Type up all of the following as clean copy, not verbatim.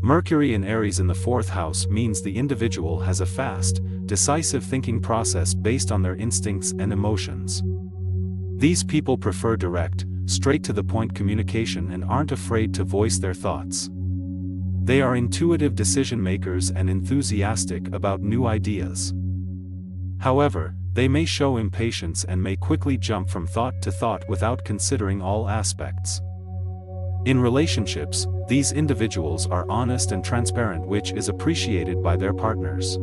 Mercury in Aries in the fourth house means the individual has a fast, decisive thinking process based on their instincts and emotions. These people prefer direct, straight-to-the-point communication and aren't afraid to voice their thoughts. They are intuitive decision-makers and enthusiastic about new ideas. However, they may show impatience and may quickly jump from thought to thought without considering all aspects. In relationships, these individuals are honest and transparent, which is appreciated by their partners.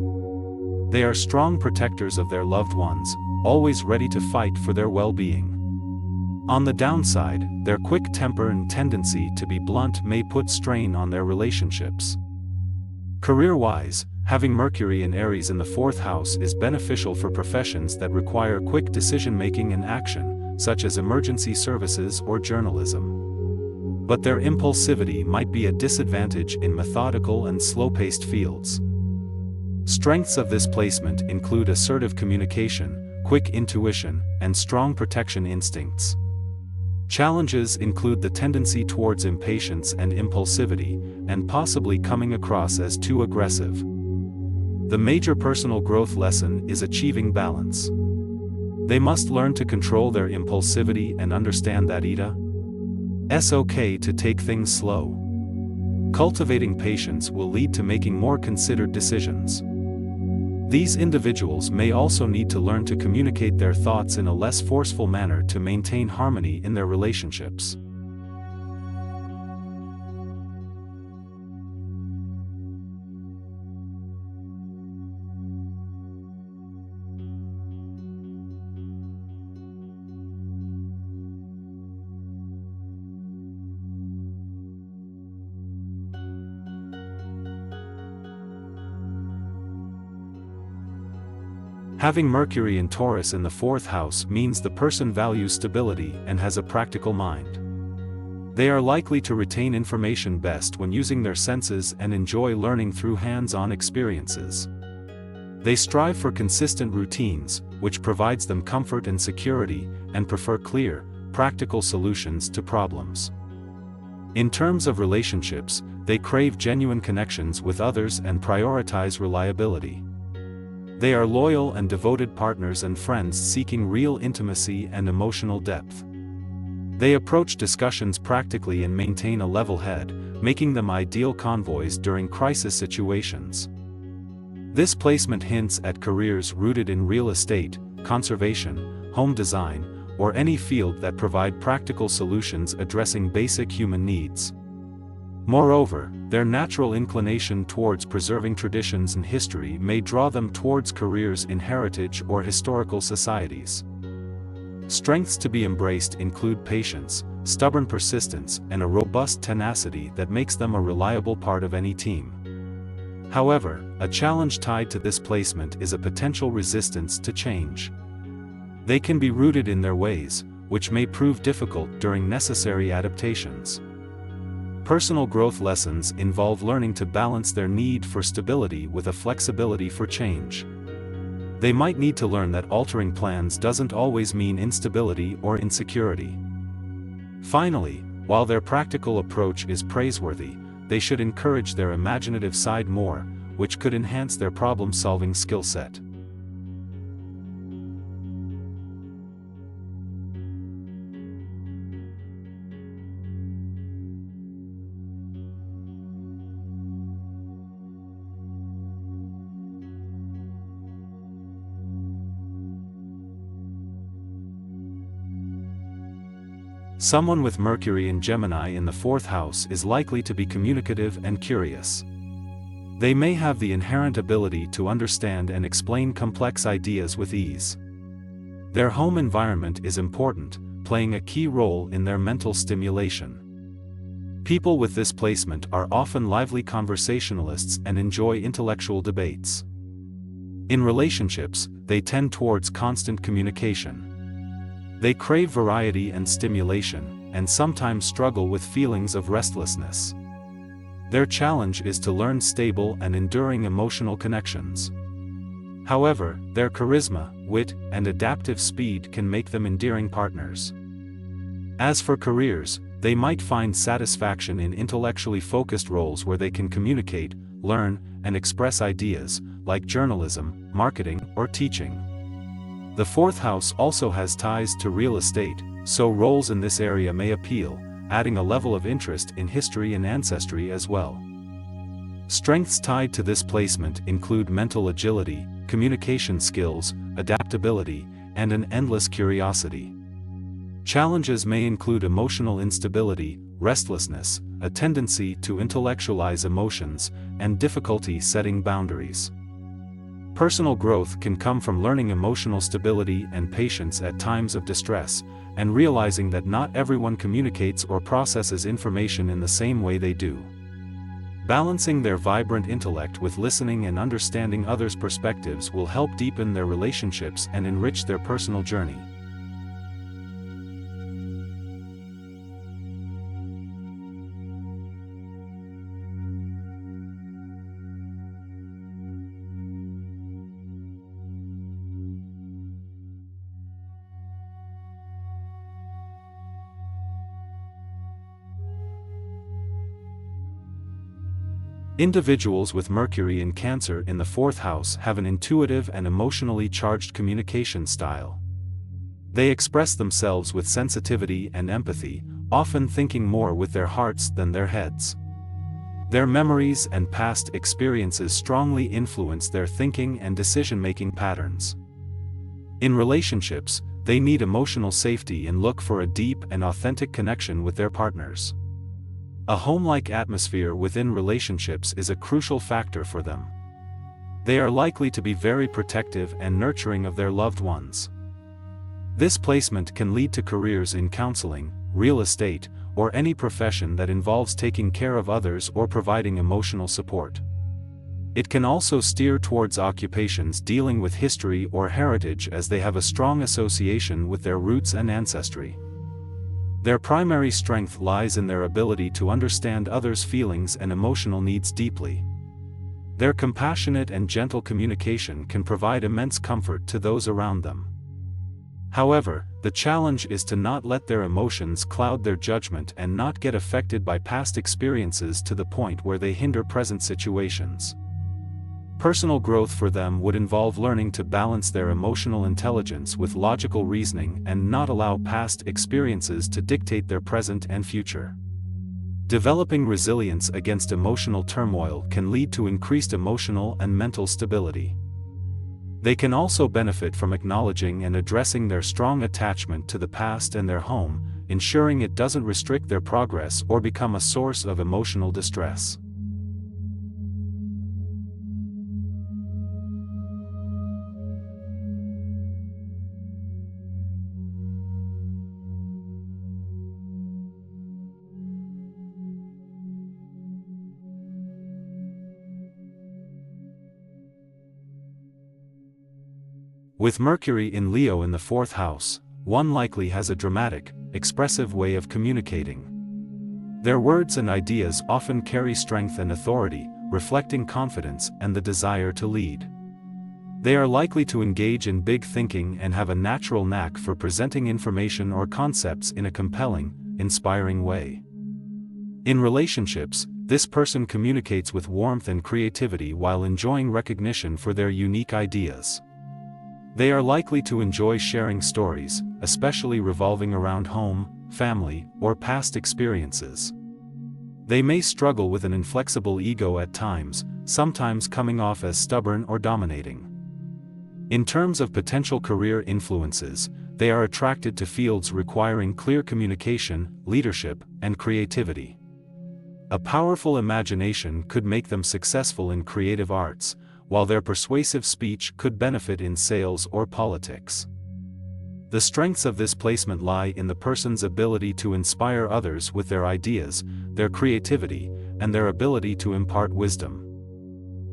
They are strong protectors of their loved ones, always ready to fight for their well-being. On the downside, their quick temper and tendency to be blunt may put strain on their relationships. Career-wise, having Mercury in Aries in the fourth house is beneficial for professions that require quick decision-making and action, such as emergency services or journalism. But their impulsivity might be a disadvantage in methodical and slow-paced fields. Strengths of this placement include assertive communication, quick intuition, and strong protection instincts. Challenges include the tendency towards impatience and impulsivity, and possibly coming across as too aggressive. The major personal growth lesson is achieving balance. They must learn to control their impulsivity and understand that it's okay to take things slow. Cultivating patience will lead to making more considered decisions. These individuals may also need to learn to communicate their thoughts in a less forceful manner to maintain harmony in their relationships. Having Mercury in Taurus in the fourth house means the person values stability and has a practical mind. They are likely to retain information best when using their senses and enjoy learning through hands-on experiences. They strive for consistent routines, which provides them comfort and security, and prefer clear, practical solutions to problems. In terms of relationships, they crave genuine connections with others and prioritize reliability. They are loyal and devoted partners and friends seeking real intimacy and emotional depth. They approach discussions practically and maintain a level head, making them ideal convoys during crisis situations. This placement hints at careers rooted in real estate, conservation, home design, or any field that provide practical solutions addressing basic human needs. Moreover, their natural inclination towards preserving traditions and history may draw them towards careers in heritage or historical societies. Strengths to be embraced include patience, stubborn persistence, and a robust tenacity that makes them a reliable part of any team. However, a challenge tied to this placement is a potential resistance to change. They can be rooted in their ways, which may prove difficult during necessary adaptations. Personal growth lessons involve learning to balance their need for stability with a flexibility for change. They might need to learn that altering plans doesn't always mean instability or insecurity. Finally, while their practical approach is praiseworthy, they should encourage their imaginative side more, which could enhance their problem-solving skill set. Someone with Mercury in Gemini in the fourth house is likely to be communicative and curious. They may have the inherent ability to understand and explain complex ideas with ease. Their home environment is important, playing a key role in their mental stimulation. People with this placement are often lively conversationalists and enjoy intellectual debates. In relationships, they tend towards constant communication. They crave variety and stimulation, and sometimes struggle with feelings of restlessness. Their challenge is to learn stable and enduring emotional connections. However, their charisma, wit, and adaptive speed can make them endearing partners. As for careers, they might find satisfaction in intellectually focused roles where they can communicate, learn, and express ideas, like journalism, marketing, or teaching. The fourth house also has ties to real estate, so roles in this area may appeal, adding a level of interest in history and ancestry as well. Strengths tied to this placement include mental agility, communication skills, adaptability, and an endless curiosity. Challenges may include emotional instability, restlessness, a tendency to intellectualize emotions, and difficulty setting boundaries. Personal growth can come from learning emotional stability and patience at times of distress, and realizing that not everyone communicates or processes information in the same way they do. Balancing their vibrant intellect with listening and understanding others' perspectives will help deepen their relationships and enrich their personal journey. Individuals with Mercury in Cancer in the fourth house have an intuitive and emotionally charged communication style. They express themselves with sensitivity and empathy, often thinking more with their hearts than their heads. Their memories and past experiences strongly influence their thinking and decision-making patterns. In relationships, they need emotional safety and look for a deep and authentic connection with their partners. A home-like atmosphere within relationships is a crucial factor for them. They are likely to be very protective and nurturing of their loved ones. This placement can lead to careers in counseling, real estate, or any profession that involves taking care of others or providing emotional support. It can also steer towards occupations dealing with history or heritage, as they have a strong association with their roots and ancestry. Their primary strength lies in their ability to understand others' feelings and emotional needs deeply. Their compassionate and gentle communication can provide immense comfort to those around them. However, the challenge is to not let their emotions cloud their judgment and not get affected by past experiences to the point where they hinder present situations. Personal growth for them would involve learning to balance their emotional intelligence with logical reasoning and not allow past experiences to dictate their present and future. Developing resilience against emotional turmoil can lead to increased emotional and mental stability. They can also benefit from acknowledging and addressing their strong attachment to the past and their home, ensuring it doesn't restrict their progress or become a source of emotional distress. With Mercury in Leo in the fourth house, one likely has a dramatic, expressive way of communicating. Their words and ideas often carry strength and authority, reflecting confidence and the desire to lead. They are likely to engage in big thinking and have a natural knack for presenting information or concepts in a compelling, inspiring way. In relationships, this person communicates with warmth and creativity while enjoying recognition for their unique ideas. They are likely to enjoy sharing stories, especially revolving around home, family, or past experiences. They may struggle with an inflexible ego at times, sometimes coming off as stubborn or dominating. In terms of potential career influences, they are attracted to fields requiring clear communication, leadership, and creativity. A powerful imagination could make them successful in creative arts, while their persuasive speech could benefit in sales or politics. The strengths of this placement lie in the person's ability to inspire others with their ideas, their creativity, and their ability to impart wisdom.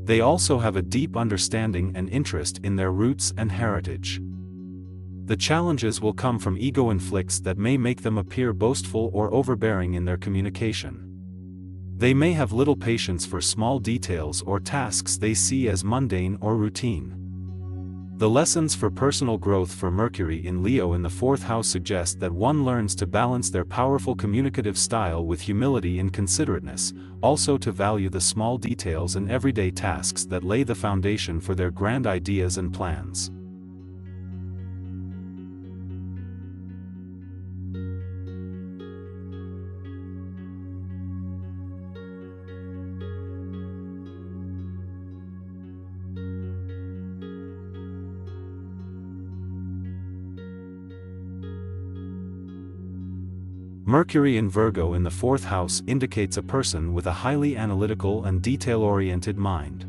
They also have a deep understanding and interest in their roots and heritage. The challenges will come from ego inflicts that may make them appear boastful or overbearing in their communication. They may have little patience for small details or tasks they see as mundane or routine. The lessons for personal growth for Mercury in Leo in the 4th house suggest that one learns to balance their powerful communicative style with humility and considerateness, also to value the small details and everyday tasks that lay the foundation for their grand ideas and plans. Mercury in Virgo in the 4th house indicates a person with a highly analytical and detail-oriented mind.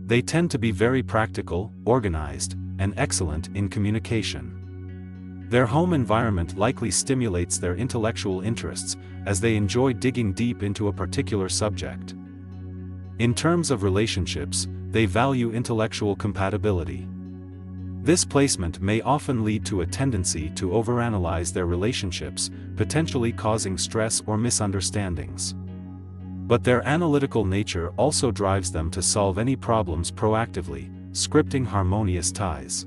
They tend to be very practical, organized, and excellent in communication. Their home environment likely stimulates their intellectual interests, as they enjoy digging deep into a particular subject. In terms of relationships, they value intellectual compatibility. This placement may often lead to a tendency to overanalyze their relationships, potentially causing stress or misunderstandings. But their analytical nature also drives them to solve any problems proactively, scripting harmonious ties.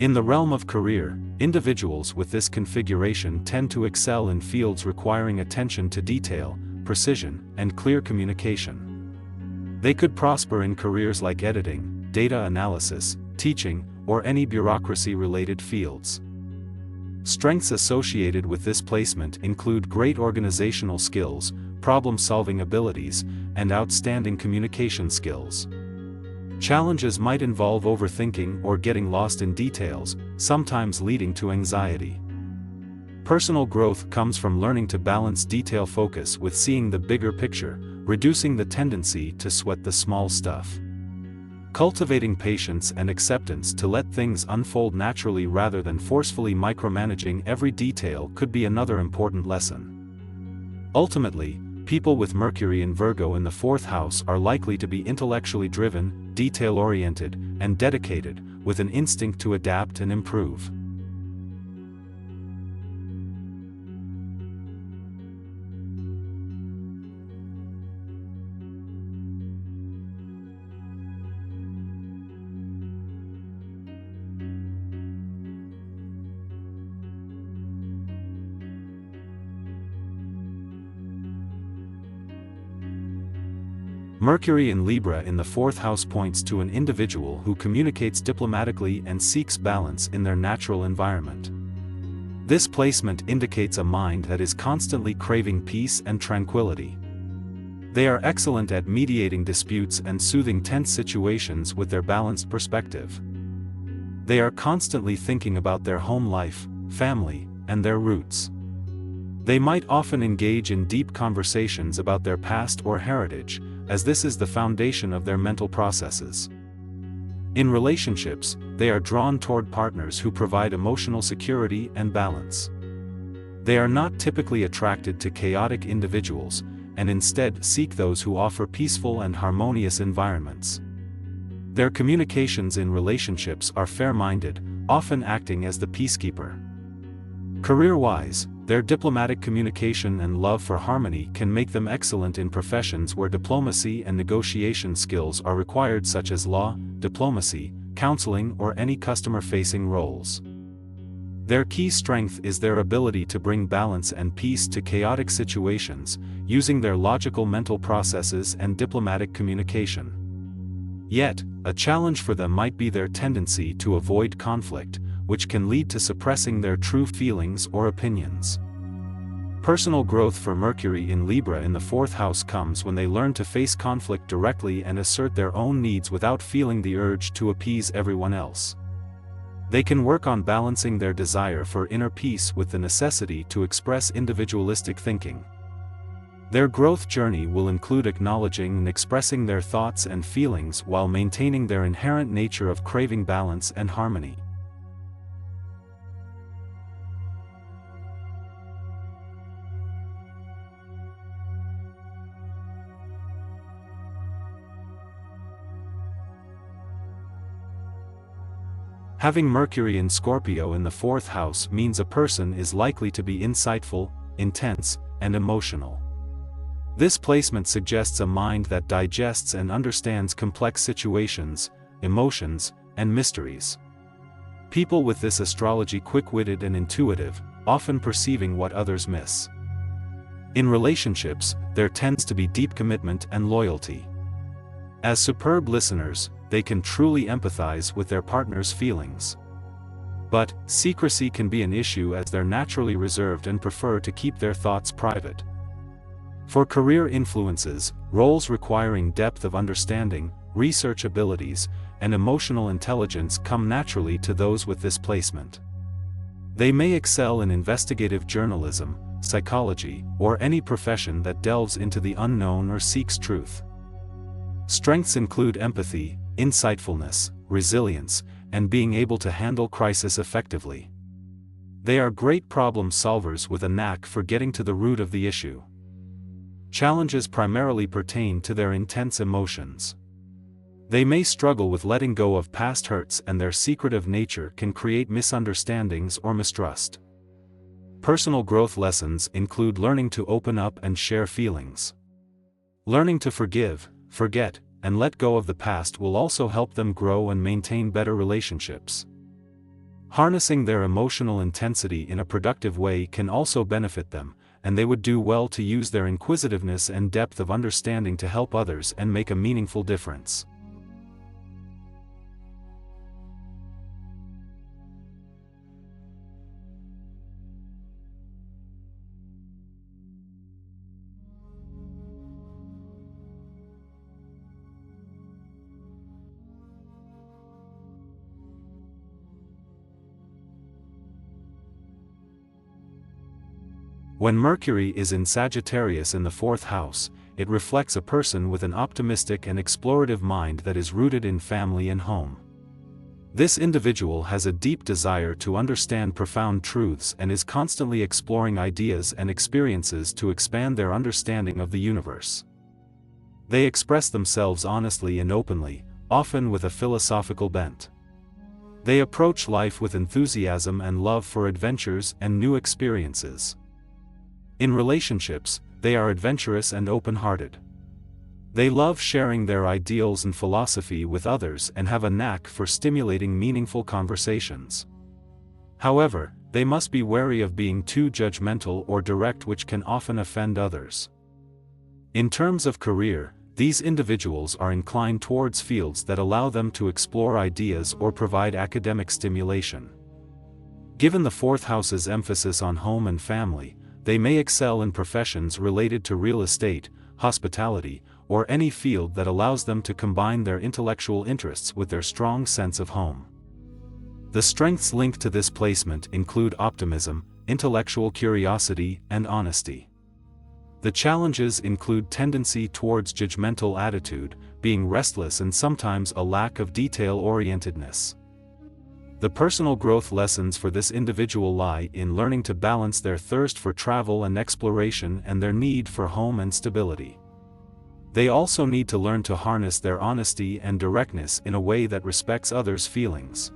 In the realm of career, individuals with this configuration tend to excel in fields requiring attention to detail, precision, and clear communication. They could prosper in careers like editing, data analysis, teaching, or any bureaucracy-related fields. Strengths associated with this placement include great organizational skills, problem-solving abilities, and outstanding communication skills. Challenges might involve overthinking or getting lost in details, sometimes leading to anxiety. Personal growth comes from learning to balance detail focus with seeing the bigger picture, reducing the tendency to sweat the small stuff. Cultivating patience and acceptance to let things unfold naturally rather than forcefully micromanaging every detail could be another important lesson. Ultimately, people with Mercury in Virgo in the 4th house are likely to be intellectually driven, detail-oriented, and dedicated, with an instinct to adapt and improve. Mercury in Libra in the 4th house points to an individual who communicates diplomatically and seeks balance in their natural environment. This placement indicates a mind that is constantly craving peace and tranquility. They are excellent at mediating disputes and soothing tense situations with their balanced perspective. They are constantly thinking about their home life, family, and their roots. They might often engage in deep conversations about their past or heritage, as this is the foundation of their mental processes. In relationships, they are drawn toward partners who provide emotional security and balance. They are not typically attracted to chaotic individuals, and instead seek those who offer peaceful and harmonious environments. Their communications in relationships are fair-minded, often acting as the peacekeeper. Career-wise, their diplomatic communication and love for harmony can make them excellent in professions where diplomacy and negotiation skills are required, such as law, diplomacy, counseling, or any customer-facing roles. Their key strength is their ability to bring balance and peace to chaotic situations, using their logical mental processes and diplomatic communication. Yet, a challenge for them might be their tendency to avoid conflict, which can lead to suppressing their true feelings or opinions. Personal growth for Mercury in Libra in the 4th house comes when they learn to face conflict directly and assert their own needs without feeling the urge to appease everyone else. They can work on balancing their desire for inner peace with the necessity to express individualistic thinking. Their growth journey will include acknowledging and expressing their thoughts and feelings while maintaining their inherent nature of craving balance and harmony. Having Mercury in Scorpio in the 4th house means a person is likely to be insightful, intense, and emotional. This placement suggests a mind that digests and understands complex situations, emotions, and mysteries. People with this astrology quick-witted and intuitive, often perceiving what others miss. In relationships, there tends to be deep commitment and loyalty. As superb listeners, they can truly empathize with their partner's feelings. But, secrecy can be an issue as they're naturally reserved and prefer to keep their thoughts private. For career influences, roles requiring depth of understanding, research abilities, and emotional intelligence come naturally to those with this placement. They may excel in investigative journalism, psychology, or any profession that delves into the unknown or seeks truth. Strengths include empathy, insightfulness, resilience, and being able to handle crisis effectively. They are great problem solvers with a knack for getting to the root of the issue. Challenges primarily pertain to their intense emotions. They may struggle with letting go of past hurts, and their secretive nature can create misunderstandings or mistrust. Personal growth lessons include learning to open up and share feelings. Learning to forgive, forget, and let go of the past will also help them grow and maintain better relationships. Harnessing their emotional intensity in a productive way can also benefit them, and they would do well to use their inquisitiveness and depth of understanding to help others and make a meaningful difference. When Mercury is in Sagittarius in the 4th house, it reflects a person with an optimistic and explorative mind that is rooted in family and home. This individual has a deep desire to understand profound truths and is constantly exploring ideas and experiences to expand their understanding of the universe. They express themselves honestly and openly, often with a philosophical bent. They approach life with enthusiasm and love for adventures and new experiences. In relationships, they are adventurous and open-hearted. They love sharing their ideals and philosophy with others and have a knack for stimulating meaningful conversations. However, they must be wary of being too judgmental or direct, which can often offend others. In terms of career, these individuals are inclined towards fields that allow them to explore ideas or provide academic stimulation. Given the 4th house's emphasis on home and family, they may excel in professions related to real estate, hospitality, or any field that allows them to combine their intellectual interests with their strong sense of home. The strengths linked to this placement include optimism, intellectual curiosity, and honesty. The challenges include tendency towards judgmental attitude, being restless, and sometimes a lack of detail-orientedness. The personal growth lessons for this individual lie in learning to balance their thirst for travel and exploration and their need for home and stability. They also need to learn to harness their honesty and directness in a way that respects others' feelings.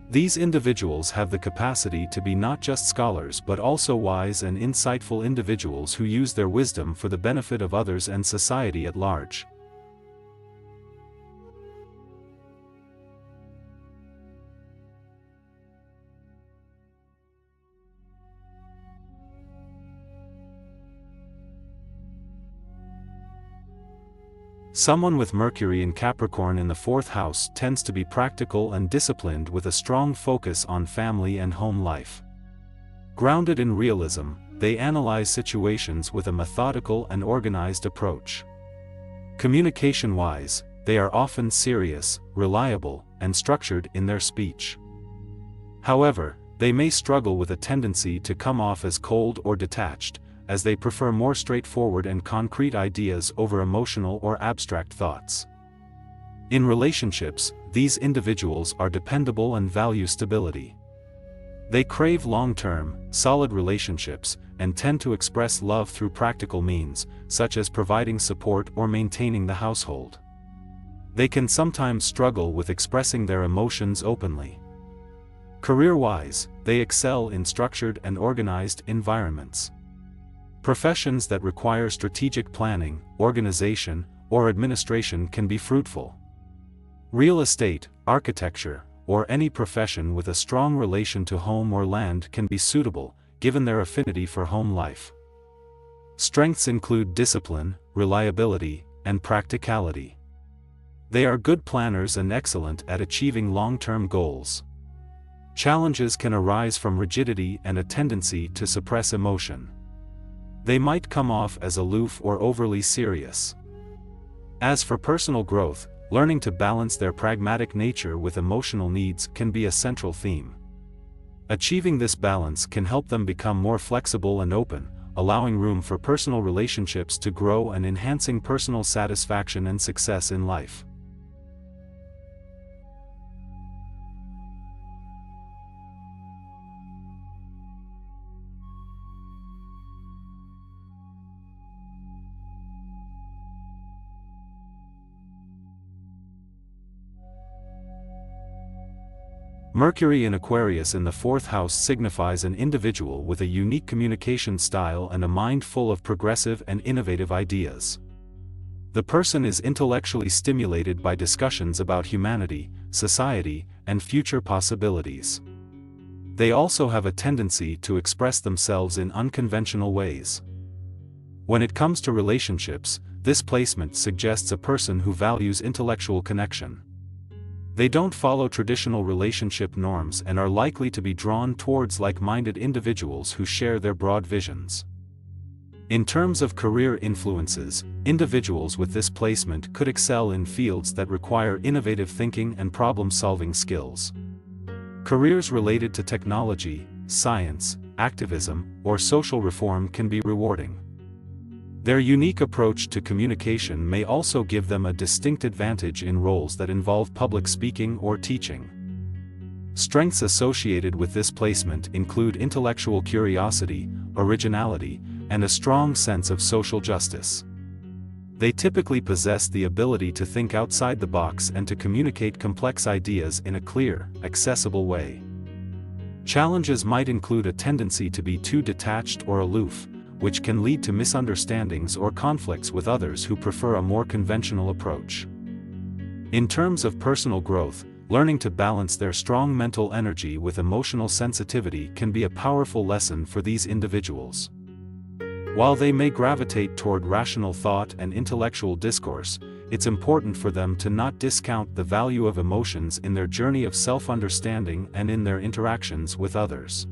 These individuals have the capacity to be not just scholars but also wise and insightful individuals who use their wisdom for the benefit of others and society at large. Someone with Mercury in Capricorn in the 4th house tends to be practical and disciplined with a strong focus on family and home life. Grounded in realism, they analyze situations with a methodical and organized approach. Communication-wise, they are often serious, reliable, and structured in their speech. However, they may struggle with a tendency to come off as cold or detached, as they prefer more straightforward and concrete ideas over emotional or abstract thoughts. In relationships, these individuals are dependable and value stability. They crave long-term, solid relationships, and tend to express love through practical means, such as providing support or maintaining the household. They can sometimes struggle with expressing their emotions openly. Career-wise, they excel in structured and organized environments. Professions that require strategic planning, organization, or administration can be fruitful. Real estate, architecture, or any profession with a strong relation to home or land can be suitable, given their affinity for home life. Strengths include discipline, reliability, and practicality. They are good planners and excellent at achieving long-term goals. Challenges can arise from rigidity and a tendency to suppress emotion. They might come off as aloof or overly serious. As for personal growth, learning to balance their pragmatic nature with emotional needs can be a central theme. Achieving this balance can help them become more flexible and open, allowing room for personal relationships to grow and enhancing personal satisfaction and success in life. Mercury in Aquarius in the fourth house signifies an individual with a unique communication style and a mind full of progressive and innovative ideas. The person is intellectually stimulated by discussions about humanity, society, and future possibilities. They also have a tendency to express themselves in unconventional ways. When it comes to relationships, this placement suggests a person who values intellectual connection. They don't follow traditional relationship norms and are likely to be drawn towards like-minded individuals who share their broad visions. In terms of career influences, individuals with this placement could excel in fields that require innovative thinking and problem-solving skills. Careers related to technology, science, activism, or social reform can be rewarding. Their unique approach to communication may also give them a distinct advantage in roles that involve public speaking or teaching. Strengths associated with this placement include intellectual curiosity, originality, and a strong sense of social justice. They typically possess the ability to think outside the box and to communicate complex ideas in a clear, accessible way. Challenges might include a tendency to be too detached or aloof, which can lead to misunderstandings or conflicts with others who prefer a more conventional approach. In terms of personal growth, learning to balance their strong mental energy with emotional sensitivity can be a powerful lesson for these individuals. While they may gravitate toward rational thought and intellectual discourse, it's important for them to not discount the value of emotions in their journey of self-understanding and in their interactions with others.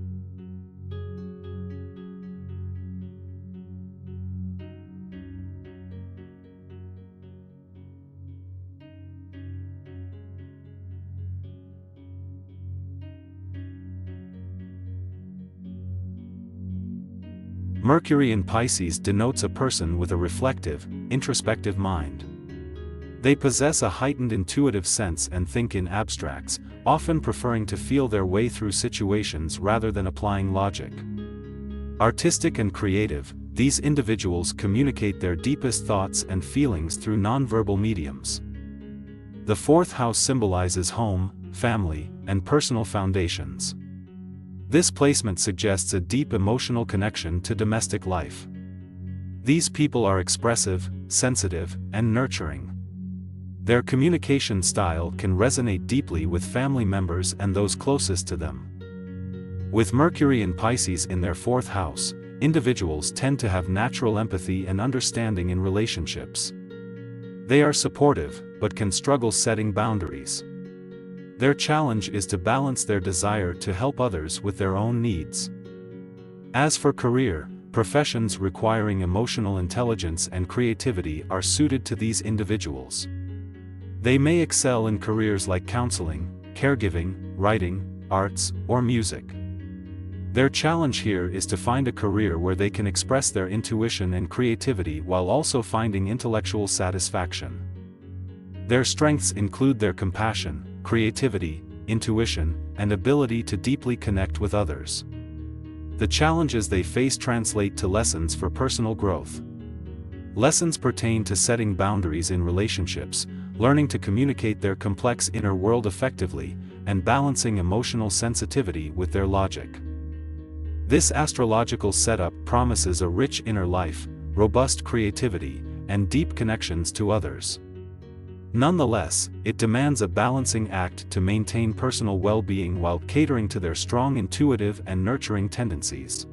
Mercury in Pisces denotes a person with a reflective, introspective mind. They possess a heightened intuitive sense and think in abstracts, often preferring to feel their way through situations rather than applying logic. Artistic and creative, these individuals communicate their deepest thoughts and feelings through nonverbal mediums. The fourth house symbolizes home, family, and personal foundations. This placement suggests a deep emotional connection to domestic life. These people are expressive, sensitive, and nurturing. Their communication style can resonate deeply with family members and those closest to them. With Mercury and Pisces in their fourth house, individuals tend to have natural empathy and understanding in relationships. They are supportive, but can struggle setting boundaries. Their challenge is to balance their desire to help others with their own needs. As for career, professions requiring emotional intelligence and creativity are suited to these individuals. They may excel in careers like counseling, caregiving, writing, arts, or music. Their challenge here is to find a career where they can express their intuition and creativity while also finding intellectual satisfaction. Their strengths include their compassion, creativity, intuition, and ability to deeply connect with others. The challenges they face translate to lessons for personal growth. Lessons pertain to setting boundaries in relationships, learning to communicate their complex inner world effectively, and balancing emotional sensitivity with their logic. This astrological setup promises a rich inner life, robust creativity, and deep connections to others. Nonetheless, it demands a balancing act to maintain personal well-being while catering to their strong intuitive and nurturing tendencies.